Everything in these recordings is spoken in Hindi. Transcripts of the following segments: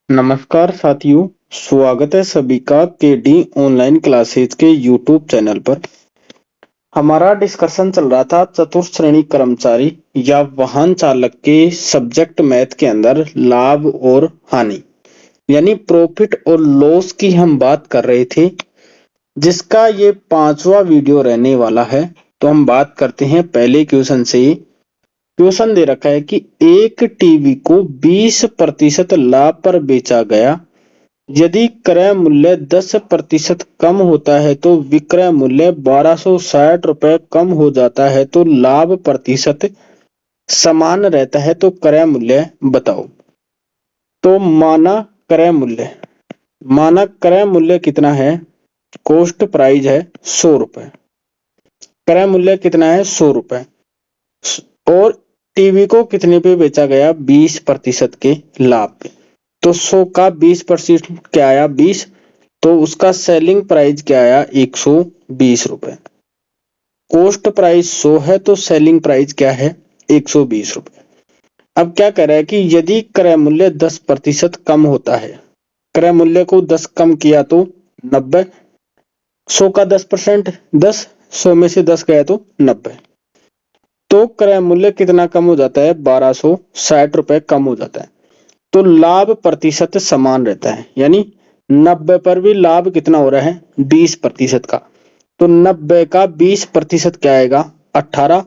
नमस्कार साथियों, स्वागत है सभी का केडी ऑनलाइन क्लासेज के यूट्यूब चैनल पर। हमारा डिस्कशन चल रहा था चतुर्थ श्रेणी कर्मचारी या वाहन चालक के सब्जेक्ट मैथ के अंदर लाभ और हानि यानी प्रॉफिट और लॉस की हम बात कर रहे थे, जिसका ये 5वां वीडियो रहने वाला है। तो हम बात करते हैं पहले क्वेश्चन से। क्वेश्चन दे रखा है कि एक टीवी को 20% लाभ पर बेचा गया। यदि क्रय मूल्य 10% कम होता है तो विक्रय मूल्य 1260 रुपए कम हो जाता है तो लाभ प्रतिशत समान रहता है, तो क्रय मूल्य बताओ। तो मानक क्रय मूल्य कितना है? कॉस्ट प्राइस है 100 रुपए। क्रय मूल्य कितना है? 100 रुपए। और टीवी को कितने पे बेचा गया? 20% के लाभ पे। तो 100 का 20% क्या आया? 20। तो उसका सेलिंग प्राइस क्या आया? 120 रुपए। कॉस्ट प्राइस 100 है तो सेलिंग प्राइस क्या है? 120 रुपए। अब क्या कह रहा है कि यदि क्रय मूल्य 10% कम होता है, क्रय मूल्य को 10 कम किया तो 90। 100 का 10%, 10। 100 में से 10 गया तो 90। तो क्रय मूल्य कितना कम हो जाता है? 1260 रुपए कम हो जाता है। तो लाभ प्रतिशत समान रहता है, यानी 90 पर भी लाभ कितना हो रहा है? 20% का। तो 90 का 20% क्या आएगा? 18।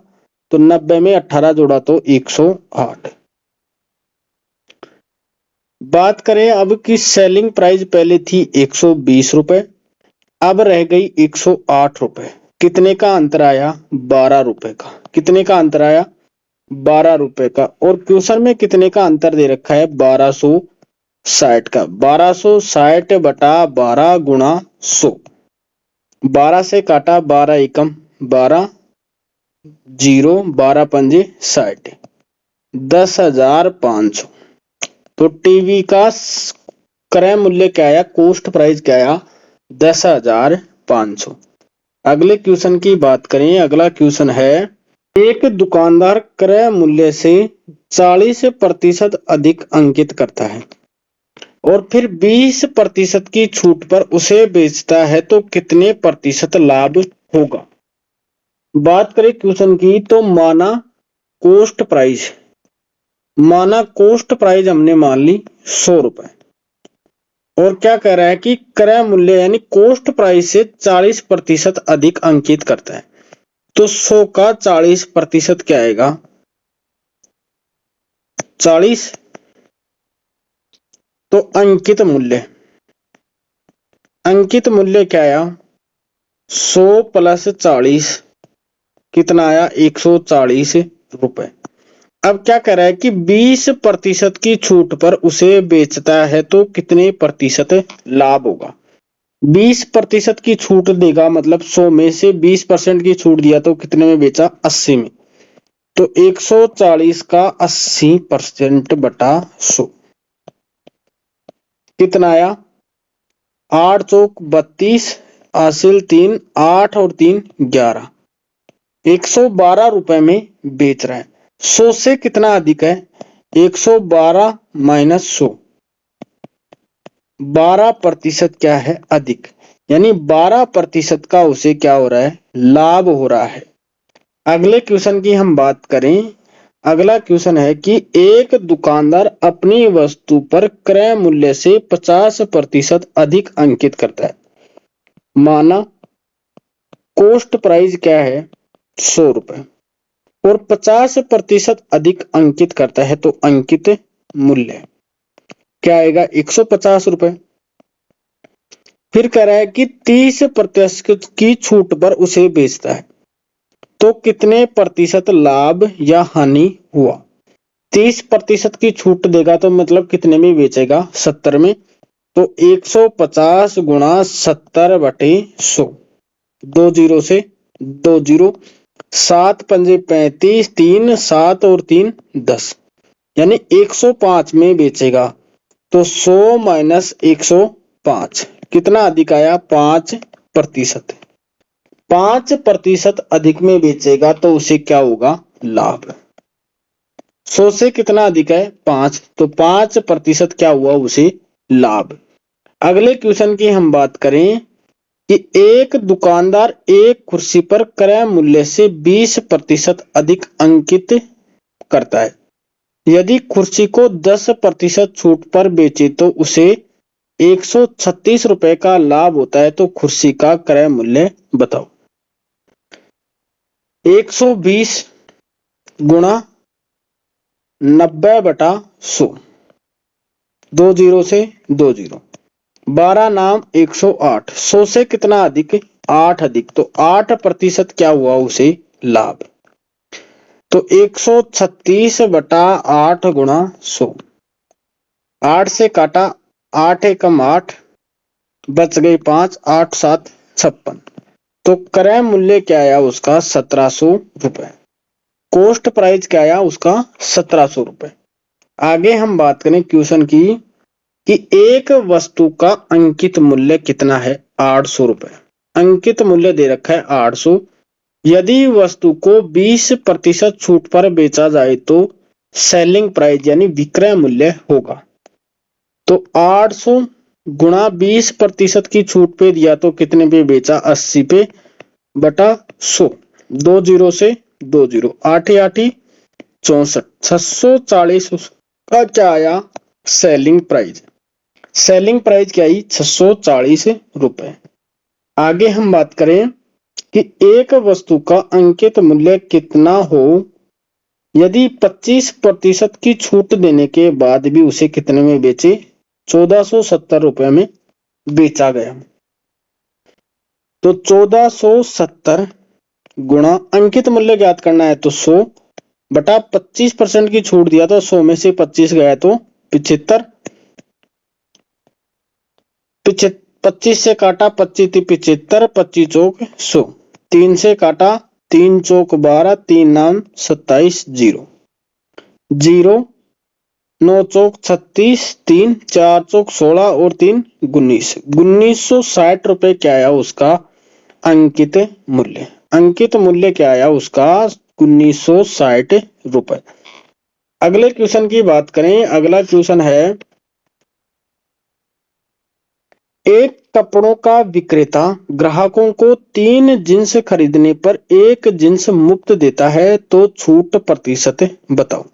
तो 90 में 18 जोड़ा तो 108। बात करें अब कि सेलिंग प्राइस पहले थी 120 रुपए, अब रह गई 108 रुपए। कितने का अंतर आया? 12 रुपए का। कितने का अंतर आया? 12 रुपए का। और क्वेश्चन में कितने का अंतर दे रखा है? 1260 का। 1260 बटा 12 गुणा 100। 12 से काटा 12 एकम 12, 0, 12 पंजे 60, 10,500। तो टीवी का क्रय मूल्य क्या आया? कॉस्ट प्राइस क्या आया? 10,500। अगले क्वेश्चन की बात करें। अगला क्वेश्चन है, एक दुकानदार क्रय मूल्य से 40% अधिक अंकित करता है और फिर 20% की छूट पर उसे बेचता है तो कितने प्रतिशत लाभ होगा? बात करें क्वेश्चन की तो माना कॉस्ट प्राइस हमने मान ली 100 रुपए। और क्या कह रहा है कि क्रय मूल्य यानी कॉस्ट प्राइस से 40% अधिक अंकित करता है। तो 100 का 40% क्या आएगा? 40। तो अंकित मूल्य क्या आया? 100 प्लस 40 कितना आया? 140 रुपए। अब क्या कह रहा है कि 20% की छूट पर उसे बेचता है तो कितने प्रतिशत लाभ होगा? 20% की छूट देगा, मतलब 100 में से 20% की छूट दिया तो कितने में बेचा? 80 में। तो 140 का 80% बटा 100 कितना आया? 8 चौक 32, हासिल 3, 8 और 3 11। 112 रुपए में बेच रहा है। 100 से कितना अधिक है? 112 माइनस 100, 12% क्या है? अधिक। यानी 12% का उसे क्या हो रहा है? लाभ हो रहा है। अगले क्वेश्चन की हम बात करें। अगला क्वेश्चन है कि एक दुकानदार अपनी वस्तु पर क्रय मूल्य से 50% अधिक अंकित करता है। माना कॉस्ट प्राइस क्या है? 100 रुपए। और 50% अधिक अंकित करता है तो अंकित मूल्य क्या आएगा? 150 रुपए। फिर कह रहा है कि 30% की छूट पर उसे बेचता है तो कितने प्रतिशत लाभ या हानि हुआ? 30% की छूट देगा तो मतलब कितने में बेचेगा? 70 में। तो 150 गुणा 70 बटे 100, 2 जीरो से 2 जीरो, 7 पंजे 35, 3 7 और 3 10, यानी 105 में बेचेगा। तो 100 माइनस 105 कितना अधिक आया? 5%। 5% अधिक में बेचेगा तो उसे क्या होगा? लाभ। 100 से कितना अधिक है? 5। तो 5% क्या हुआ? उसे लाभ। अगले क्वेश्चन की हम बात करें कि एक दुकानदार एक कुर्सी पर क्रय मूल्य से 20% अधिक अंकित करता है। यदि कुर्सी को 10% छूट पर बेचे तो उसे 136 रुपए का लाभ होता है। तो कुर्सी का क्रय मूल्य बताओ। 120 गुणा 90/100, 2 जीरो से 2 जीरो, 12 नाम 108, 100 से कितना अधिक? 8 अधिक, तो 8% क्या हुआ उसे लाभ। तो 136/8 गुणा 100, 8 से काटा, 8 एकम 8, बच गई 5, 8 7 56। तो क्रय मूल्य क्या आया उसका? 1700 रुपए। कॉस्ट प्राइस क्या आया उसका? 1700 रुपए। आगे हम बात करें क्वेश्चन की कि एक वस्तु का अंकित मूल्य कितना है? 800 रुपए। अंकित मूल्य दे रखा है 800। यदि वस्तु को 20% छूट पर बेचा जाए तो सेलिंग प्राइस यानी विक्रय मूल्य होगा। तो 800 गुणा 20% की छूट पे दिया तो कितने पे बेचा? 80 पे बटा 100, 2 जीरो से 2 जीरो, 8 8 64, 640 का क्या आया? Selling price. सेलिंग प्राइस क्या आई? 640 रुपए। आगे हम बात करें कि एक वस्तु का अंकित मूल्य कितना हो यदि 25% की छूट देने के बाद भी उसे कितने में बेचे? 1470 रुपए में बेचा गया। तो 1470 गुणा अंकित मूल्य ज्ञात करना है तो 100 बटा 25% की छूट दिया तो 100 में से 25 गया तो 75, 25 से काटा, 25 75, 25 चौक 100, 3 से काटा, 3 चौक 12, 3 नाम 27, 0 0, 9 चौक 36, 3 4 चौक 16 और 3 19, 1960 रुपए क्या आया उसका अंकित मूल्य। अंकित मूल्य क्या आया उसका? 1960 रुपए। अगले क्वेश्चन की बात करें। अगला क्वेश्चन है एक कपड़ों का विक्रेता ग्राहकों को 3 जींस खरीदने पर 1 जींस मुफ्त देता है तो छूट प्रतिशत बताओ।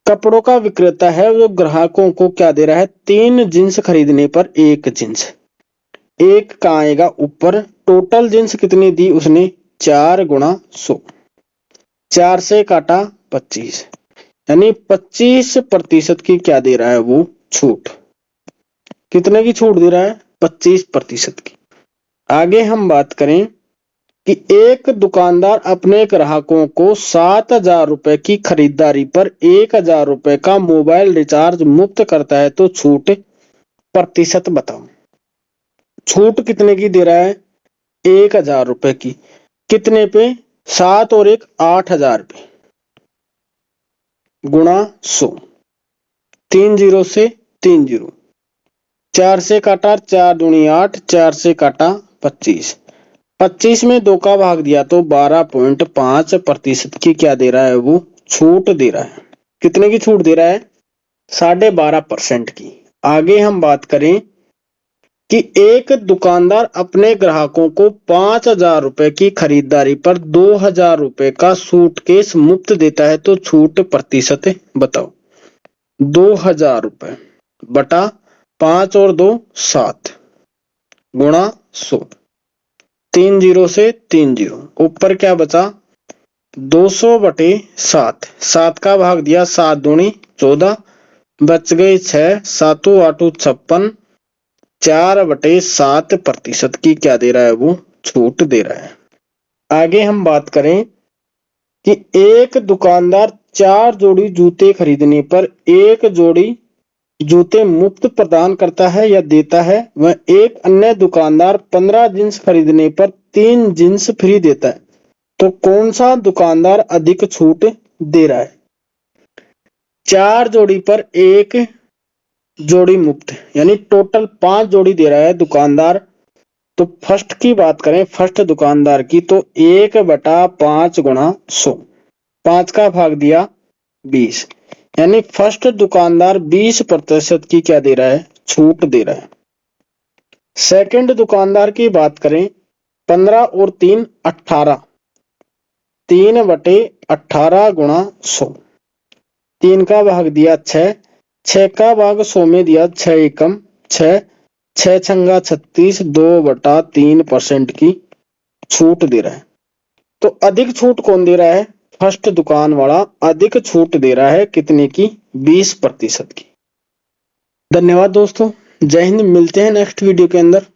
कपड़ों का विक्रेता है जो ग्राहकों को क्या दे रहा है? 3 जींस खरीदने पर 1 जींस। एक कहाँ आएगा? ऊपर। टोटल जींस कितनी दी उसने? 4 गुणा 100, 4 से काटा 25, यानी 25% की क्या दे रहा है वो? छूट। कितने की छूट दे रहा है? 25% की। आगे हम बात करें कि एक दुकानदार अपने ग्राहकों को 7,000 रुपए की खरीदारी पर 1,000 रुपए का मोबाइल रिचार्ज मुफ्त करता है तो छूट प्रतिशत बताओ। छूट कितने की दे रहा है? 1,000 रुपए की। कितने पे? 7 और 1 8,000 पे गुणा 100, 3 जीरो से 3 जीरो, 4 से काटा, 4 दूनी 8, 4 से काटा 25, 25 में 2 का भाग दिया तो 12.5% की क्या दे रहा है वो? छूट दे रहा है। कितने की छूट दे रहा है? 12.5% की। आगे हम बात करें कि एक दुकानदार अपने ग्राहकों को 5,000 रुपए की खरीदारी पर 2,000 रुपए का सूटकेस मुफ्त देता है तो छूट प्रतिशत बताओ। 2,000 रुपए बटा 5 और 2 7 गुणा 100, 3 जीरो से 3 जीरो, ऊपर क्या बचा? 200 बटे 7, 7 का भाग दिया, 7 दूनी 14, बच गई 6, 7 8 56, 4/7% की क्या दे रहा है वो? छूट दे रहा है। आगे हम बात करें कि एक दुकानदार 4 जोड़ी जूते खरीदने पर 1 जोड़ी जूते मुफ्त प्रदान करता है या देता है। वह एक अन्य दुकानदार 15 जींस खरीदने पर 3 जींस फ्री देता है तो कौन सा दुकानदार अधिक छूट दे रहा है? 4 जोड़ी पर 1 जोड़ी मुफ्त, यानी टोटल 5 जोड़ी दे रहा है दुकानदार। तो फर्स्ट की बात करें, फर्स्ट दुकानदार की, तो 1/5 गुणा 100, 5 का भाग दिया 20, यानी फर्स्ट दुकानदार 20% की क्या दे रहा है? छूट दे रहा है। सेकंड दुकानदार की बात करें, 15 और 3 18, 3/18 गुणा 100, 3 का भाग दिया 6, 6 का भाग 100 में दिया 6 एकम 6, 6 छंगा 36, 2/3% की छूट दे रहा है। तो अधिक छूट कौन दे रहा है? फर्स्ट दुकान वाला अधिक छूट दे रहा है, कितने की? 20% की। धन्यवाद दोस्तों, जय हिंद। मिलते हैं नेक्स्ट वीडियो के अंदर।